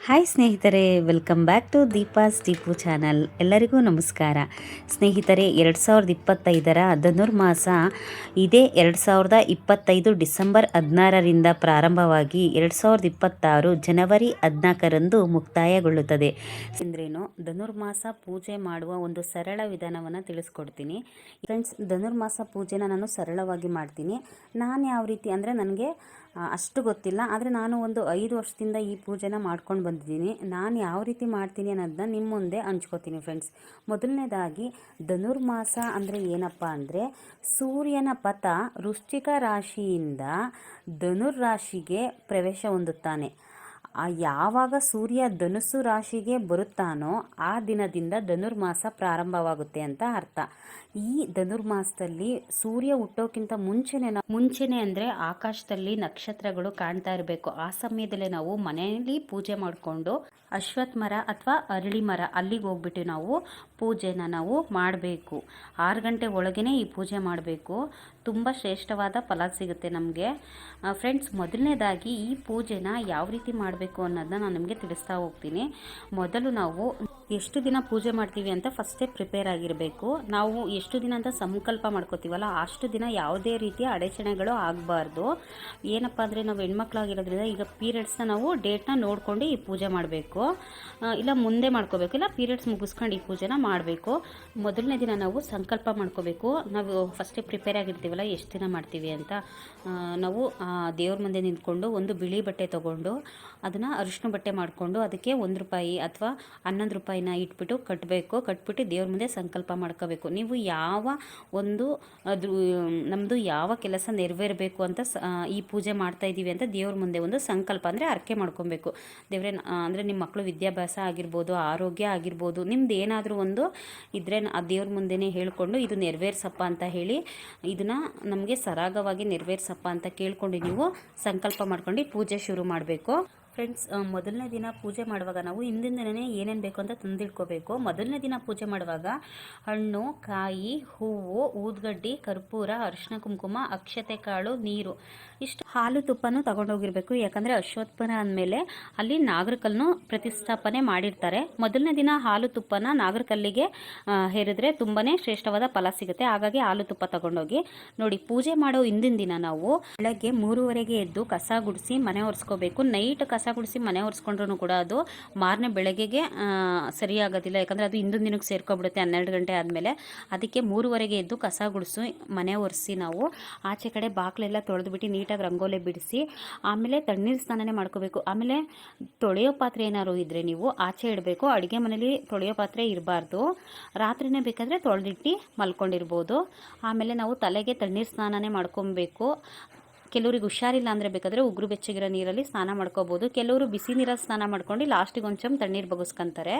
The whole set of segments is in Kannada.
ಹಾಯ್ ಸ್ನೇಹಿತರೆ, welcome back to Deepa's Deepu channel. ಎಲ್ಲರಿಗೂ ನಮಸ್ಕಾರ. ಸ್ನೇಹಿತರೆ, 2025ರ ಧನುರ್ಮಾಸ ಇದೇ 2025 ಡಿಸೆಂಬರ್ 16ರಿಂದ ಪ್ರಾರಂಭವಾಗಿ 2026 ಜನವರಿ 14ರಂದು ಮುಕ್ತಾಯಗೊಳ್ಳುತ್ತದೆ. ಅಂದ್ರೇನು, ಧನುರ್ಮಾಸ ಪೂಜೆ ಮಾಡುವ ಒಂದು ಸರಳ ವಿಧಾನವನ್ನು ತಿಳಿಸ್ಕೊಡ್ತೀನಿ ಫ್ರೆಂಡ್ಸ್. ಧನುರ್ಮಾಸ ಪೂಜೆನ ನಾನು ಸರಳವಾಗಿ ಮಾಡ್ತೀನಿ. ನಾನು ಯಾವ ರೀತಿ ಅಂದರೆ, ನನಗೆ ಅಷ್ಟು ಗೊತ್ತಿಲ್ಲ, ಆದರೆ ನಾನು ಒಂದು 5 ವರ್ಷದಿಂದ ಈ ಪೂಜೆನ ಮಾಡ್ಕೊಂಡು ಬಂದಿದ್ದೀನಿ. ನಾನು ಯಾವ ರೀತಿ ಮಾಡ್ತೀನಿ ಅನ್ನೋದನ್ನ ನಿಮ್ಮ ಮುಂದೆ ಹಂಚ್ಕೋತೀನಿ ಫ್ರೆಂಡ್ಸ್. ಮೊದಲನೇದಾಗಿ, ಧನುರ್ಮಾಸ ಅಂದರೆ ಏನಪ್ಪ ಅಂದರೆ, ಸೂರ್ಯನ ಪಥ ವೃಶ್ಚಿಕ ರಾಶಿಯಿಂದ ಧನುರ್ ರಾಶಿಗೆ ಪ್ರವೇಶ ಹೊಂದುತ್ತಾನೆ. ಯಾವಾಗ ಸೂರ್ಯ ಧನುಸ್ಸು ರಾಶಿಗೆ ಬರುತ್ತಾನೋ ಆ ದಿನದಿಂದ ಧನುರ್ಮಾಸ ಪ್ರಾರಂಭವಾಗುತ್ತೆ ಅಂತ ಅರ್ಥ. ಈ ಧನುರ್ಮಾಸದಲ್ಲಿ ಸೂರ್ಯ ಹುಟ್ಟೋಕ್ಕಿಂತ ಮುಂಚೆನೆ ಅಂದರೆ ಆಕಾಶದಲ್ಲಿ ನಕ್ಷತ್ರಗಳು ಕಾಣ್ತಾ ಇರಬೇಕು. ಆ ಸಮಯದಲ್ಲೇ ನಾವು ಮನೆಯಲ್ಲಿ ಪೂಜೆ ಮಾಡಿಕೊಂಡು ಅಶ್ವತ್ಥ ಮರ ಅಥವಾ ಅರಳಿ ಮರ ಅಲ್ಲಿಗೆ ಹೋಗ್ಬಿಟ್ಟು ನಾವು ಪೂಜೆನ ನಾವು ಮಾಡಬೇಕು. 6 ಗಂಟೆ ಒಳಗೇ ಈ ಪೂಜೆ ಮಾಡಬೇಕು. ತುಂಬ ಶ್ರೇಷ್ಠವಾದ ಫಲ ಸಿಗುತ್ತೆ ನಮಗೆ ಫ್ರೆಂಡ್ಸ್. ಮೊದಲನೇದಾಗಿ ಈ ಪೂಜೆನ ಯಾವ ರೀತಿ ಮಾಡಬೇಕು ಅನ್ನೋದನ್ನ ನಾನು ನಿಮಗೆ ತಿಳಿಸ್ತಾ ಹೋಗ್ತೀನಿ. ಮೊದಲು ನಾವು ಎಷ್ಟು ದಿನ ಪೂಜೆ ಮಾಡ್ತೀವಿ ಅಂತ ಫಸ್ಟೇ ಪ್ರಿಪೇರ್ ಆಗಿರಬೇಕು. ನಾವು ಎಷ್ಟು ದಿನ ಅಂತ ಸಂಕಲ್ಪ ಮಾಡ್ಕೋತೀವಲ್ಲ, ಅಷ್ಟು ದಿನ ಯಾವುದೇ ರೀತಿಯ ಅಡಚಣೆಗಳು ಆಗಬಾರ್ದು. ಏನಪ್ಪ ಅಂದರೆ, ನಾವು ಹೆಣ್ಮಕ್ಳಾಗಿರೋದ್ರಿಂದ ಈಗ ಪೀರಿಯಡ್ಸ್ನ ನಾವು ಡೇಟ್ನ ನೋಡ್ಕೊಂಡು ಈ ಪೂಜೆ ಮಾಡಬೇಕು, ಇಲ್ಲ ಮುಂದೆ ಮಾಡ್ಕೋಬೇಕು, ಇಲ್ಲ ಪೀರಿಯಡ್ಸ್ ಮುಗಿಸ್ಕೊಂಡು ಈ ಪೂಜೆನ ಮಾಡಬೇಕು. ಮೊದಲನೇ ದಿನ ನಾವು ಸಂಕಲ್ಪ ಮಾಡ್ಕೋಬೇಕು. ನಾವು ಫಸ್ಟೇ ಪ್ರಿಪೇರ್ ಆಗಿರ್ತೀವಲ್ಲ, ಎಷ್ಟು ದಿನ ಮಾಡ್ತೀವಿ ಅಂತ. ನಾವು ದೇವ್ರ ಮುಂದೆ ನಿಂತ್ಕೊಂಡು ಒಂದು ಬಿಳಿ ಬಟ್ಟೆ ತೊಗೊಂಡು ಅದನ್ನು ಅರಿಶಿನ ಬಟ್ಟೆ ಮಾಡಿಕೊಂಡು ಅದಕ್ಕೆ 1 ರೂಪಾಯಿ ಅಥವಾ 11 ರೂಪಾಯಿನ ಇಟ್ಬಿಟ್ಟು ಕಟ್ಬಿಟ್ಟು ದೇವ್ರ ಮುಂದೆ ಸಂಕಲ್ಪ ಮಾಡ್ಕೋಬೇಕು. ನೀವು ಯಾವ ಒಂದು ನಮ್ಮದು ಯಾವ ಕೆಲಸ ನೆರವೇರಬೇಕು ಅಂತ ಈ ಪೂಜೆ ಮಾಡ್ತಾ ಇದ್ದೀವಿ ಅಂತ ದೇವ್ರ ಮುಂದೆ ಒಂದು ಸಂಕಲ್ಪ ಅಂದರೆ ಅರ್ಕೆ ಮಾಡ್ಕೊಬೇಕು. ದೇವ್ರೇ ಅಂದರೆ ನಿಮ್ಮ ಮಕ್ಕಳು ವಿದ್ಯಾಭ್ಯಾಸ ಆಗಿರ್ಬೋದು, ಆರೋಗ್ಯ ಆಗಿರ್ಬೋದು, ನಿಮ್ದು ಏನಾದರೂ ಒಂದು ಇದ್ದರೆ ಆ ದೇವ್ರ ಮುಂದೆನೇ ಹೇಳ್ಕೊಂಡು ಇದು ನೆರವೇರ್ಸಪ್ಪ ಅಂತ ಹೇಳಿ, ಇದನ್ನು ನಮಗೆ ಸರಾಗವಾಗಿ ನೆರವೇರ್ಸಪ್ಪ ಅಂತ ಕೇಳ್ಕೊಂಡು ನೀವು ಸಂಕಲ್ಪ ಮಾಡ್ಕೊಂಡು ಪೂಜೆ ಶುರು ಮಾಡಬೇಕು ಫ್ರೆಂಡ್ಸ್. ಮೊದಲನೇ ದಿನ ಪೂಜೆ ಮಾಡುವಾಗ ನಾವು ಹಿಂದಿನ ದಿನವೇ ಏನೇನು ಬೇಕು ಅಂತ ತಂದಿಟ್ಕೋಬೇಕು. ಮೊದಲನೇ ದಿನ ಪೂಜೆ ಮಾಡುವಾಗ ಹಣ್ಣು, ಕಾಯಿ, ಹೂವು, ಊದ್ಗಡ್ಡಿ, ಕರ್ಪೂರ, ಅರಿಶಿನ ಕುಂಕುಮ, ಅಕ್ಷತೆ ಕಾಳು, ನೀರು, ಇಷ್ಟು ಹಾಲು ತುಪ್ಪನೂ ತಗೊಂಡೋಗಿರಬೇಕು. ಯಾಕಂದರೆ ಅಶ್ವತ್ಥನ ಅಂದಮೇಲೆ ಅಲ್ಲಿ ನಾಗರಕಲ್ಲನ್ನು ಪ್ರತಿಷ್ಠಾಪನೆ ಮಾಡಿರ್ತಾರೆ. ಮೊದಲನೇ ದಿನ ಹಾಲು ತುಪ್ಪನ ನಾಗರಕಲ್ಲಿಗೆ ಹೇರಿದ್ರೆ ತುಂಬಾ ಶ್ರೇಷ್ಠವಾದ ಫಲ ಸಿಗುತ್ತೆ. ಹಾಗಾಗಿ ಹಾಲು ತುಪ್ಪ ತಗೊಂಡೋಗಿ ನೋಡಿ. ಪೂಜೆ ಮಾಡೋ ಹಿಂದಿನ ದಿನ ನಾವು ಬೆಳಗ್ಗೆ 3:30ಗೆ ಎದ್ದು ಕಸ ಗುಡಿಸಿ ಮನೆ ಒರೆಸ್ಕೋಬೇಕು. ನೈಟ್ ಕಸ ಗುಡಿಸಿ ಮನೆ ಒರೆಸ್ಕೊಂಡ್ರೂ ಕೂಡ ಅದು ಮಾರನೇ ಬೆಳಗ್ಗೆಗೆ ಸರಿಯಾಗೋದಿಲ್ಲ. ಯಾಕಂದರೆ ಅದು ಹಿಂದಿನ ದಿನಕ್ಕೆ ಸೇರ್ಕೊಬಿಡುತ್ತೆ 12 ಗಂಟೆ ಆದಮೇಲೆ. ಅದಕ್ಕೆ 3:30ಗೆ ಎದ್ದು ಕಸ ಗುಡಿಸಿ ಮನೆ ಒರೆಸಿ ನಾವು ಆಚೆ ಕಡೆ ಬಾಗಿಲೆಲ್ಲ ತೊಳೆದ್ಬಿಟ್ಟು ನೀಟಾಗಿ ರಂಗೋಲಿ ಬಿಡಿಸಿ ಆಮೇಲೆ ತಣ್ಣೀರು ಸ್ನಾನನೇ ಮಾಡ್ಕೋಬೇಕು. ಆಮೇಲೆ ತೊಳೆಯೋ ಪಾತ್ರೆ ಏನಾದ್ರು ಇದ್ದರೆ ನೀವು ಆಚೆ ಇಡಬೇಕು. ಅಡುಗೆ ಮನೇಲಿ ತೊಳೆಯೋ ಪಾತ್ರೆ ಇರಬಾರ್ದು. ರಾತ್ರಿನೇ ಬೇಕಾದರೆ ತೊಳೆದಿಟ್ಟು ಮಲ್ಕೊಂಡಿರ್ಬೋದು. ಆಮೇಲೆ ನಾವು ತಲೆಗೆ ತಣ್ಣೀರು ಸ್ನಾನನೇ ಮಾಡ್ಕೊಬೇಕು. ಕೆಲವ್ರಿಗೆ ಹುಷಾರಿಲ್ಲ ಅಂದರೆ ಬೇಕಾದರೆ ಉಗುರು ಬೆಚ್ಚಗಿರೋ ನೀರಲ್ಲಿ ಸ್ನಾನ ಮಾಡ್ಕೋಬೋದು. ಕೆಲವರು ಬಿಸಿ ನೀರಲ್ಲಿ ಸ್ನಾನ ಮಾಡ್ಕೊಂಡು ಲಾಸ್ಟಿಗೆ ಒಂದು ಚಮ್ ತಣ್ಣೀರು ಬಗ್ಸ್ಕೊಂತಾರೆ.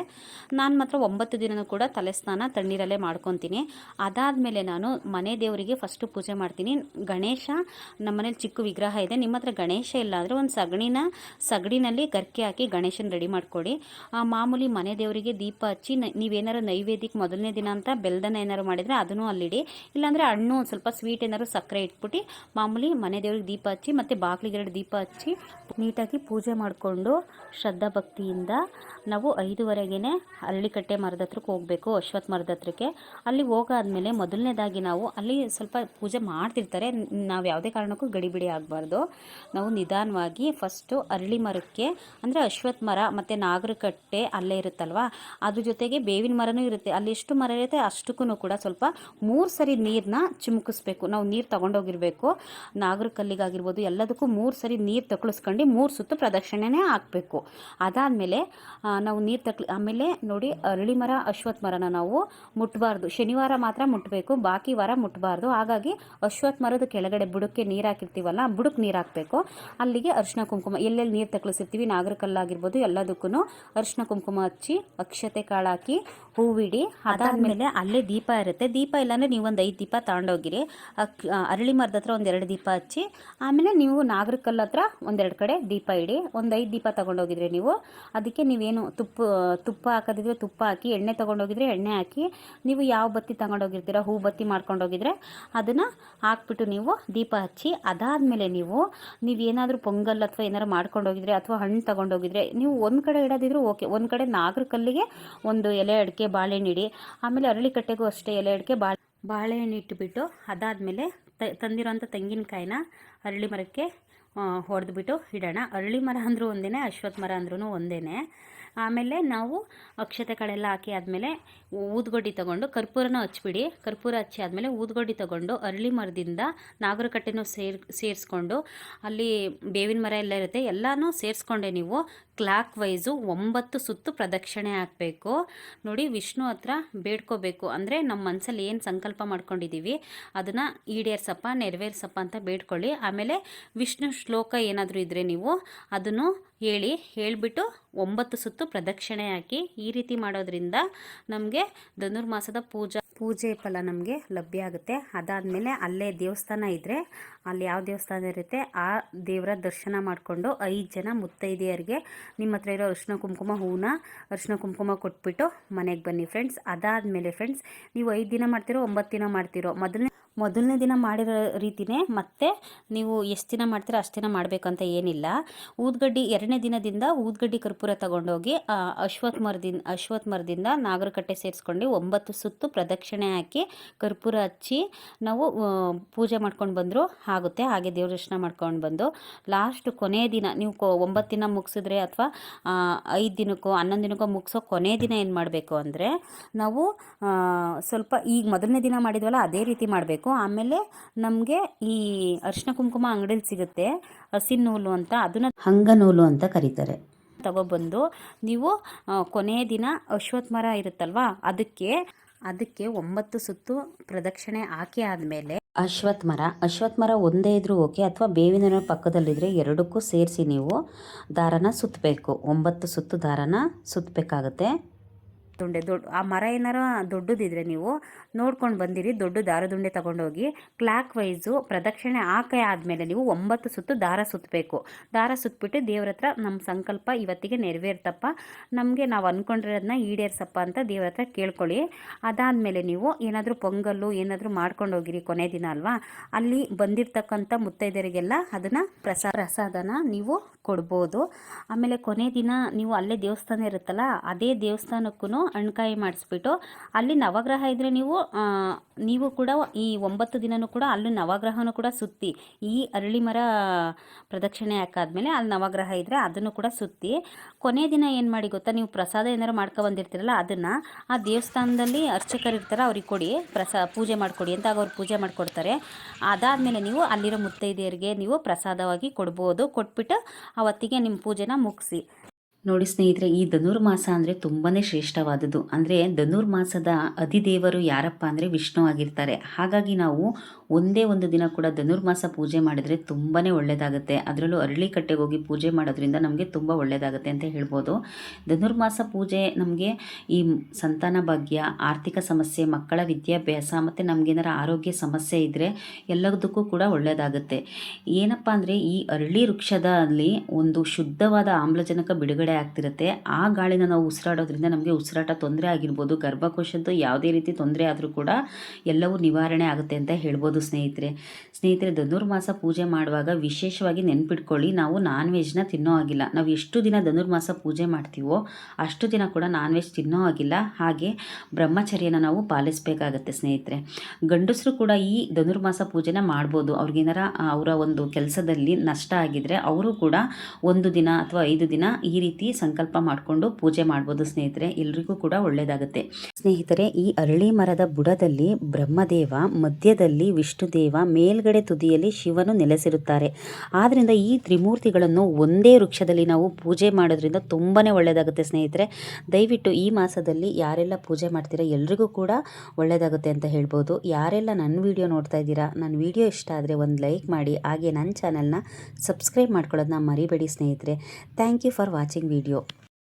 ನಾನು ಮಾತ್ರ 9 ದಿನವೂ ಕೂಡ ತಲೆ ಸ್ನಾನ ತಣ್ಣೀರಲ್ಲೇ ಮಾಡ್ಕೊತೀನಿ. ಅದಾದಮೇಲೆ ನಾನು ಮನೆ ದೇವರಿಗೆ ಫಸ್ಟು ಪೂಜೆ ಮಾಡ್ತೀನಿ. ಗಣೇಶ ನಮ್ಮನೇಲಿ ಚಿಕ್ಕ ವಿಗ್ರಹ ಇದೆ. ನಿಮ್ಮ ಹತ್ರ ಗಣೇಶ ಇಲ್ಲ ಅಂದರೆ ಒಂದು ಸಗಣಿನಲ್ಲಿ ಗರ್ಕೆ ಹಾಕಿ ಗಣೇಶನ ರೆಡಿ ಮಾಡ್ಕೊಳ್ಳಿ. ಮಾಮೂಲಿ ಮನೆ ದೇವರಿಗೆ ದೀಪ ಹಚ್ಚಿ ನೀವೇನಾರು ನೈವೇದ್ಯಕ್ಕೆ ಮೊದಲನೇ ದಿನ ಅಂತ ಬೆಲ್ದನ ಏನಾರು ಮಾಡಿದರೆ ಅದನ್ನು ಅಲ್ಲಿಡಿ. ಇಲ್ಲಾಂದರೆ ಹಣ್ಣು ಒಂದು ಸ್ವಲ್ಪ ಸ್ವೀಟ್ ಏನಾದ್ರು ಸಕ್ಕರೆ ಇಟ್ಬಿಟ್ಟು ಮಾಮೂಲಿ ಮನೆ ದೇವ್ರಿಗೆ ದೀಪ ಹಚ್ಚಿ ಮತ್ತು ಬಾಗಿಲಿಗೆ 2 ದೀಪ ಹಚ್ಚಿ ನೀಟಾಗಿ ಪೂಜೆ ಮಾಡಿಕೊಂಡು ಶ್ರದ್ಧಾ ಭಕ್ತಿಯಿಂದ ನಾವು 5:30ಗೆ ಅರಳಿಕಟ್ಟೆ ಮರದ ಹತ್ರಕ್ಕೆ ಹೋಗಬೇಕು, ಅಶ್ವತ್ಥ ಮರದ ಹತ್ರಕ್ಕೆ. ಅಲ್ಲಿ ಹೋಗಾದ್ಮೇಲೆ ಮೊದಲನೇದಾಗಿ ನಾವು ಅಲ್ಲಿ ಸ್ವಲ್ಪ ಪೂಜೆ ಮಾಡ್ತಿರ್ತಾರೆ. ನಾವು ಯಾವುದೇ ಕಾರಣಕ್ಕೂ ಗಡಿಬಿಡಿ ಆಗಬಾರ್ದು. ನಾವು ನಿಧಾನವಾಗಿ ಫಸ್ಟು ಅರಳಿ ಮರಕ್ಕೆ ಅಂದರೆ ಅಶ್ವತ್ಥ ಮರ ಮತ್ತು ನಾಗರಕಟ್ಟೆ ಅಲ್ಲೇ ಇರುತ್ತಲ್ವ, ಅದ್ರ ಜೊತೆಗೆ ಬೇವಿನ ಮರನೂ ಇರುತ್ತೆ. ಅಲ್ಲಿ ಎಷ್ಟು ಮರ ಇರುತ್ತೆ ಅಷ್ಟಕ್ಕೂ ಕೂಡ ಸ್ವಲ್ಪ 3 ಸರಿ ನೀರನ್ನ ಚಿಮುಕಿಸ್ಬೇಕು. ನಾವು ನೀರು ತೊಗೊಂಡೋಗಿರಬೇಕು. ನಾಗರಕಲ್ಲಿಗಾಗಿರ್ಬೋದು ಎಲ್ಲದಕ್ಕೂ 3 ಸರಿ ನೀರು ತಗೊಳಿಸ್ಕೊಂಡು 3 ಸುತ್ತು ಪ್ರದಕ್ಷಿಣೆನೇ ಹಾಕಬೇಕು. ಅದಾದಮೇಲೆ ನಾವು ನೀರು ಆಮೇಲೆ ನೋಡಿ, ಅರಳಿ ಮರ ಅಶ್ವತ್ಥ ಮರನ ನಾವು ಮುಟ್ಟಬಾರ್ದು. ಶನಿವಾರ ಮಾತ್ರ ಮುಟ್ಟಬೇಕು, ಬಾಕಿ ವಾರ ಮುಟ್ಟಬಾರ್ದು. ಹಾಗಾಗಿ ಅಶ್ವತ್ಥ ಮರದ ಕೆಳಗಡೆ ಬುಡಕ್ಕೆ ನೀರು ಹಾಕಿರ್ತೀವಲ್ಲ, ಬುಡಕ್ಕೆ ನೀರು ಹಾಕಬೇಕು. ಅಲ್ಲಿಗೆ ಅರಿಶಿನ ಕುಂಕುಮ ಎಲ್ಲೆಲ್ಲಿ ನೀರು ತಗೊಳಿಸಿರ್ತೀವಿ ನಾಗರಕಲ್ಲಾಗಿರ್ಬೋದು ಎಲ್ಲದಕ್ಕೂ ಅರಿಶಿನ ಕುಂಕುಮ ಹಚ್ಚಿ ಅಕ್ಷತೆ ಕಾಳು ಹಾಕಿ ಹೂವಿಡಿ. ಅದಾದಮೇಲೆ ಅಲ್ಲೇ ದೀಪ ಇರುತ್ತೆ. ದೀಪ ಇಲ್ಲಾಂದರೆ ನೀವು ಒಂದು 5 ದೀಪ ತಗೊಂಡೋಗಿರಿ. ಅರಳಿ ಮರದ ಹತ್ರ ಒಂದು 2 ದೀಪ ಹಚ್ಚಿ, ಆಮೇಲೆ ನೀವು ನಾಗರಕಲ್ಲು ಹತ್ರ 1-2 ಕಡೆ ದೀಪ ಇಡಿ. ಒಂದು 5 ದೀಪ ತೊಗೊಂಡೋಗಿದ್ರೆ ನೀವು ಅದಕ್ಕೆ ನೀವೇನು ತುಪ್ಪ ಹಾಕೋದಿದ್ರೆ ತುಪ್ಪ ಹಾಕಿ, ಎಣ್ಣೆ ತೊಗೊಂಡೋಗಿದ್ರೆ ಎಣ್ಣೆ ಹಾಕಿ, ನೀವು ಯಾವ ಬತ್ತಿ ತೊಗೊಂಡೋಗಿರ್ತೀರ, ಹೂ ಬತ್ತಿ ಮಾಡ್ಕೊಂಡೋಗಿದ್ರೆ ಅದನ್ನು ಹಾಕ್ಬಿಟ್ಟು ನೀವು ದೀಪ ಹಚ್ಚಿ. ಅದಾದಮೇಲೆ ನೀವೇನಾದರೂ ಪೊಂಗಲ್ ಅಥವಾ ಏನಾರು ಮಾಡ್ಕೊಂಡೋಗಿದ್ರೆ ಅಥವಾ ಹಣ್ಣು ತೊಗೊಂಡೋಗಿದ್ರೆ ನೀವು ಒಂದು ಕಡೆ ಇಡೋದಿದ್ರು ಓಕೆ, ಒಂದು ಕಡೆ ನಾಗರಕಲ್ಲಿಗೆ ಒಂದು ಎಲೆ ಅಡಿಕೆ ಬಾಳೆಹಣ್ಣು ಇಡಿ. ಆಮೇಲೆ ಅರಳಿ ಕಟ್ಟೆಗೂ ಅಷ್ಟೇ ಎಲೆ ಅಡಿಕೆ ಬಾಳೆಹಣ್ಣು ಇಟ್ಟುಬಿಟ್ಟು, ಅದಾದಮೇಲೆ ತಂದಿರೋಂಥ ತೆಂಗಿನಕಾಯಿನ ಅರಳಿ ಮರಕ್ಕೆ ಹೊಡೆದ್ಬಿಟ್ಟು ಇಡೋಣ. ಅರಳಿ ಮರ ಅಂದರೂ ಒಂದೇ, ಅಶ್ವತ್ಥ ಮರ ಅಂದ್ರೂ ಒಂದೇ. ಆಮೇಲೆ ನಾವು ಅಕ್ಷತೆಗಳೆಲ್ಲ ಹಾಕಿ ಆದಮೇಲೆ ಊದ್ಗೊಡ್ಡಿ ತೊಗೊಂಡು ಕರ್ಪೂರನೂ ಹಚ್ಬಿಡಿ. ಕರ್ಪೂರ ಹಚ್ಚಿ ಆದಮೇಲೆ ಊದ್ಗೊಡ್ಡಿ ತೊಗೊಂಡು ಅರಳಿ ಮರದಿಂದ ನಾಗರಕಟ್ಟೆನೂ ಸೇರಿಸ್ಕೊಂಡು, ಅಲ್ಲಿ ಬೇವಿನ ಮರ ಎಲ್ಲ ಇರುತ್ತೆ, ಎಲ್ಲನೂ ಸೇರಿಸ್ಕೊಂಡೆ ನೀವು ಕ್ಲಾಕ್ ವೈಸು 9 ಸುತ್ತು ಪ್ರದಕ್ಷಿಣೆ ಹಾಕಬೇಕು. ನೋಡಿ, ವಿಷ್ಣು ಹತ್ರ ಬೇಡ್ಕೋಬೇಕು. ಅಂದರೆ ನಮ್ಮ ಮನಸ್ಸಲ್ಲಿ ಏನು ಸಂಕಲ್ಪ ಮಾಡ್ಕೊಂಡಿದ್ದೀವಿ ಅದನ್ನು ಈಡೇರ್ಸಪ್ಪ, ನೆರವೇರ್ಸಪ್ಪ ಅಂತ ಬೇಡ್ಕೊಳ್ಳಿ. ಆಮೇಲೆ ವಿಷ್ಣು ಶ್ಲೋಕ ಏನಾದರೂ ಇದ್ದರೆ ನೀವು ಅದನ್ನು ಹೇಳಿಬಿಟ್ಟು 9 ಸುತ್ತು ಪ್ರದಕ್ಷಿಣೆ ಹಾಕಿ. ಈ ರೀತಿ ಮಾಡೋದ್ರಿಂದ ನಮಗೆ ಧನುರ್ಮಾಸದ ಪೂಜೆ ಫಲ ನಮಗೆ ಲಭ್ಯ ಆಗುತ್ತೆ. ಅದಾದಮೇಲೆ ಅಲ್ಲೇ ದೇವಸ್ಥಾನ ಇದ್ದರೆ ಅಲ್ಲಿ ಯಾವ ದೇವಸ್ಥಾನ ಇರುತ್ತೆ ಆ ದೇವರ ದರ್ಶನ ಮಾಡಿಕೊಂಡು 5 ಜನ ಮುತ್ತೈದೆಯರಿಗೆ ನಿಮ್ಮ ಹತ್ರ ಇರೋ ಅರಿಶಿನ ಕುಂಕುಮ ಹೂವನ್ನ ಅರಿಶಿನ ಕುಂಕುಮ ಕೊಟ್ಬಿಟ್ಟು ಮನೆಗೆ ಬನ್ನಿ ಫ್ರೆಂಡ್ಸ್. ಅದಾದಮೇಲೆ ಫ್ರೆಂಡ್ಸ್, ನೀವು 5 ದಿನ ಮಾಡ್ತಿರೋ 9 ದಿನ ಮಾಡ್ತಿರೋ, ಮೊದಲನೇ ದಿನ ಮಾಡಿರೋ ರೀತಿಯೇ ಮತ್ತೆ ನೀವು ಎಷ್ಟು ದಿನ ಮಾಡ್ತೀರೋ ಅಷ್ಟು ದಿನ ಏನಿಲ್ಲ. ಊದ್ಗಡ್ಡಿ 2ನೇ ದಿನದಿಂದ ಊದ್ಗಡ್ಡಿ ಕರ್ಪೂರ ತಗೊಂಡೋಗಿ ಅಶ್ವತ್ಥ ಮರದಿಂದ ನಾಗರಕಟ್ಟೆ ಸೇರಿಸ್ಕೊಂಡು 9 ಸುತ್ತು ಪ್ರದಕ್ಷಿಣೆ ಹಾಕಿ ಕರ್ಪೂರ ಹಚ್ಚಿ ನಾವು ಪೂಜೆ ಮಾಡ್ಕೊಂಡು ಬಂದರೂ ಆಗುತ್ತೆ. ಹಾಗೆ ದೇವ್ರ ದರ್ಶನ ಮಾಡ್ಕೊಂಡು ಬಂದು ಲಾಸ್ಟ್ ಕೊನೆಯ ದಿನ ನೀವು 9 ದಿನ ಮುಗಿಸಿದ್ರೆ ಅಥವಾ 5 ದಿನಕ್ಕೋ 11 ದಿನಕ್ಕೋ ಮುಗಿಸೋ ಕೊನೆಯ ದಿನ ಏನು ಮಾಡಬೇಕು ಅಂದರೆ, ನಾವು ಸ್ವಲ್ಪ ಈಗ ಮೊದಲನೇ ದಿನ ಮಾಡಿದ್ವಲ್ಲ ಅದೇ ರೀತಿ ಮಾಡಬೇಕು. ಆಮೇಲೆ ನಮಗೆ ಈ ಅರಿಶಿನ ಕುಂಕುಮ ಅಂಗಡಿಯಲ್ಲಿ ಸಿಗುತ್ತೆ, ಹಸಿ ನೂಲು ಅಂತ, ಅದನ್ನು ಹಂಗ ನೂಲು ಅಂತ ಕರೀತಾರೆ. ತಗೊಬಂದು ನೀವು ಕೊನೆಯ ದಿನ ಅಶ್ವತ್ಥ ಮರ ಇರುತ್ತಲ್ವಾ ಅದಕ್ಕೆ 9 ಸುತ್ತು ಪ್ರದಕ್ಷಿಣೆ ಹಾಕಿ ಆದಮೇಲೆ ಅಶ್ವತ್ಥ ಮರ ಒಂದೇ ಇದ್ರೂ ಓಕೆ, ಅಥವಾ ಬೇವಿನ ಪಕ್ಕದಲ್ಲಿದ್ದರೆ ಎರಡಕ್ಕೂ ಸೇರಿಸಿ ನೀವು ದಾರನ ಸುತ್ತಬೇಕು. 9 ಸುತ್ತು ದಾರನ ಸುತ್ತಬೇಕಾಗುತ್ತೆ. ಆ ಮರ ಏನಾರ ದೊಡ್ಡದಿದ್ರೆ ನೀವು ನೋಡ್ಕೊಂಡು ಬಂದಿರಿ, ದೊಡ್ಡ ದಾರದುಂಡೆ ತಗೊಂಡೋಗಿ ಕ್ಲಾಕ್ ವೈಸು ಪ್ರದಕ್ಷಿಣೆ ಹಾಕಿ ಆದಮೇಲೆ ನೀವು 9 ಸುತ್ತು ದಾರ ಸುತ್ತಬೇಕು. ದಾರ ಸುತ್ತಬಿಟ್ಟು ದೇವ್ರ ಹತ್ರ ನಮ್ಮ ಸಂಕಲ್ಪ ಇವತ್ತಿಗೆ ನೆರವೇರ್ತಪ್ಪ, ನಮಗೆ ನಾವು ಅಂದ್ಕೊಂಡಿರೋದನ್ನ ಈಡೇರ್ಸಪ್ಪ ಅಂತ ದೇವ್ರ ಹತ್ರ ಕೇಳ್ಕೊಳ್ಳಿ. ಅದಾದಮೇಲೆ ನೀವು ಏನಾದರೂ ಪೊಂಗಲ್ಲು ಏನಾದರೂ ಮಾಡ್ಕೊಂಡೋಗಿರಿ, ಕೊನೆ ದಿನ ಅಲ್ವಾ, ಅಲ್ಲಿ ಬಂದಿರ್ತಕ್ಕಂಥ ಮುತ್ತೈದರಿಗೆಲ್ಲ ಅದನ್ನು ಪ್ರಸಾದನ ನೀವು ಕೊಡ್ಬೋದು. ಆಮೇಲೆ ಕೊನೆ ದಿನ ನೀವು ಅಲ್ಲೇ ದೇವಸ್ಥಾನ ಇರುತ್ತಲ್ಲ ಅದೇ ದೇವಸ್ಥಾನಕ್ಕೂ ಹಣ್ಕಾಯಿ ಮಾಡಿಸ್ಬಿಟ್ಟು, ಅಲ್ಲಿ ನವಗ್ರಹ ಇದ್ದರೆ ನೀವು ಕೂಡ ಈ 9 ದಿನವೂ ಕೂಡ ಅಲ್ಲಿ ನವಗ್ರಹನೂ ಕೂಡ ಸುತ್ತಿ, ಈ ಅರಳಿ ಮರ ಪ್ರದಕ್ಷಿಣೆ ಹಾಕಾದ್ಮೇಲೆ ಅಲ್ಲಿ ನವಗ್ರಹ ಇದ್ದರೆ ಅದನ್ನು ಕೂಡ ಸುತ್ತಿ, ಕೊನೆ ದಿನ ಏನು ಮಾಡಿ ಗೊತ್ತಾ, ನೀವು ಪ್ರಸಾದ ಏನಾರು ಮಾಡ್ಕೊಬಂದಿರ್ತೀರಲ್ಲ ಅದನ್ನು ಆ ದೇವಸ್ಥಾನದಲ್ಲಿ ಅರ್ಚಕರು ಇರ್ತಾರೆ ಅವ್ರಿಗೆ ಕೊಡಿ, ಪೂಜೆ ಮಾಡಿಕೊಡಿ ಅಂತ ಅವ್ರು ಪೂಜೆ ಮಾಡಿಕೊಡ್ತಾರೆ. ಅದಾದಮೇಲೆ ನೀವು ಅಲ್ಲಿರೋ ಮುತ್ತೈದೆಯರಿಗೆ ನೀವು ಪ್ರಸಾದವಾಗಿ ಕೊಡ್ಬೋದು. ಕೊಟ್ಬಿಟ್ಟು ಅವತ್ತಿಗೆ ನಿಮ್ಮ ಪೂಜೆನ ಮುಗಿಸಿ. ನೋಡಿ ಸ್ನೇಹಿತರೆ, ಈ ಧನುರ್ಮಾಸ ಅಂದರೆ ತುಂಬಾ ಶ್ರೇಷ್ಠವಾದದ್ದು. ಅಂದರೆ ಧನುರ್ಮಾಸದ ಅಧಿದೇವರು ಯಾರಪ್ಪ ಅಂದರೆ ವಿಷ್ಣು ಆಗಿರ್ತಾರೆ. ಹಾಗಾಗಿ ನಾವು ಒಂದೇ ಒಂದು ದಿನ ಕೂಡ ಧನುರ್ಮಾಸ ಪೂಜೆ ಮಾಡಿದರೆ ತುಂಬಾ ಒಳ್ಳೆಯದಾಗುತ್ತೆ. ಅದರಲ್ಲೂ ಅರಳಿ ಕಟ್ಟೆಗೆ ಹೋಗಿ ಪೂಜೆ ಮಾಡೋದ್ರಿಂದ ನಮಗೆ ತುಂಬ ಒಳ್ಳೆಯದಾಗುತ್ತೆ ಅಂತ ಹೇಳ್ಬೋದು. ಧನುರ್ಮಾಸ ಪೂಜೆ ನಮಗೆ ಈ ಸಂತಾನ ಭಾಗ್ಯ, ಆರ್ಥಿಕ ಸಮಸ್ಯೆ, ಮಕ್ಕಳ ವಿದ್ಯಾಭ್ಯಾಸ ಮತ್ತು ನಮಗೇನಾರ ಆರೋಗ್ಯ ಸಮಸ್ಯೆ ಇದ್ದರೆ ಎಲ್ಲದಕ್ಕೂ ಕೂಡ ಒಳ್ಳೆಯದಾಗುತ್ತೆ. ಏನಪ್ಪ ಅಂದರೆ ಈ ಅರಳಿ ವೃಕ್ಷದಲ್ಲಿ ಒಂದು ಶುದ್ಧವಾದ ಆಮ್ಲಜನಕ ಬಿಡುಗಡೆ ಆಗ್ತಿರುತ್ತೆ. ಆ ಗಾಳಿನ ನಾವು ಉಸಿರಾಡೋದ್ರಿಂದ ನಮಗೆ ಉಸಿರಾಟ ತೊಂದರೆ ಆಗಿರ್ಬೋದು, ಗರ್ಭಕೋಶದ್ದು ಯಾವುದೇ ರೀತಿ ತೊಂದರೆ ಆದರೂ ಕೂಡ ಎಲ್ಲವೂ ನಿವಾರಣೆ ಆಗುತ್ತೆ ಅಂತ ಹೇಳ್ಬೋದು. ಸ್ನೇಹಿತರೆ ಧನುರ್ಮಾಸ ಪೂಜೆ ಮಾಡುವಾಗ ವಿಶೇಷವಾಗಿ ನೆನ್ಪಿಟ್ಕೊಳ್ಳಿ, ನಾವು ನಾನ್ ವೆಜ್ನ ತಿನ್ನೋ ಆಗಿಲ್ಲ. ನಾವು ಎಷ್ಟು ದಿನ ಧನುರ್ಮಾಸ ಪೂಜೆ ಮಾಡ್ತೀವೋ ಅಷ್ಟು ದಿನ ಕೂಡ ನಾನ್ ವೆಜ್ ತಿನ್ನೋ ಆಗಿಲ್ಲ. ಹಾಗೆ ಬ್ರಹ್ಮಚರ್ಯನ ನಾವು ಪಾಲಿಸಬೇಕಾಗತ್ತೆ ಸ್ನೇಹಿತರೆ. ಗಂಡಸರು ಕೂಡ ಈ ಧನುರ್ಮಾಸ ಪೂಜೆನ ಮಾಡ್ಬೋದು. ಅವ್ರಿಗೇನಾರ ಅವರ ಒಂದು ಕೆಲಸದಲ್ಲಿ ನಷ್ಟ ಆಗಿದ್ರೆ ಅವರು ಕೂಡ 1 ದಿನ ಅಥವಾ 5 ದಿನ ಈ ರೀತಿ ಸಂಕಲ್ಪ ಮಾಡಿಕೊಂಡು ಪೂಜೆ ಮಾಡ್ಬೋದು ಸ್ನೇಹಿತರೆ. ಎಲ್ರಿಗೂ ಕೂಡ ಒಳ್ಳೆಯದಾಗುತ್ತೆ ಸ್ನೇಹಿತರೆ. ಈ ಅರಳಿ ಮರದ ಬುಡದಲ್ಲಿ ಬ್ರಹ್ಮದೇವ, ಮಧ್ಯದಲ್ಲಿ ವಿಷ್ಣುದೇವ, ಮೇಲ್ಗಡೆ ತುದಿಯಲ್ಲಿ ಶಿವನು ನೆಲೆಸಿರುತ್ತಾರೆ. ಆದ್ದರಿಂದ ಈ ತ್ರಿಮೂರ್ತಿಗಳನ್ನು ಒಂದೇ ವೃಕ್ಷದಲ್ಲಿ ನಾವು ಪೂಜೆ ಮಾಡೋದ್ರಿಂದ ತುಂಬಾ ಒಳ್ಳೆಯದಾಗುತ್ತೆ ಸ್ನೇಹಿತರೆ. ದಯವಿಟ್ಟು ಈ ಮಾಸದಲ್ಲಿ ಯಾರೆಲ್ಲ ಪೂಜೆ ಮಾಡ್ತೀರಾ ಎಲ್ರಿಗೂ ಕೂಡ ಒಳ್ಳೆಯದಾಗುತ್ತೆ ಅಂತ ಹೇಳ್ಬೋದು. ಯಾರೆಲ್ಲ ನನ್ನ ವಿಡಿಯೋ ನೋಡ್ತಾ ಇದ್ದೀರಾ, ನನ್ನ ವಿಡಿಯೋ ಇಷ್ಟ ಆದರೆ ಒಂದು ಲೈಕ್ ಮಾಡಿ, ಹಾಗೆ ನನ್ನ ಚಾನಲ್ನ ಸಬ್ಸ್ಕ್ರೈಬ್ ಮಾಡ್ಕೊಳ್ಳೋದನ್ನ ಮರಿಬೇಡಿ ಸ್ನೇಹಿತರೆ. Thank you for watching video.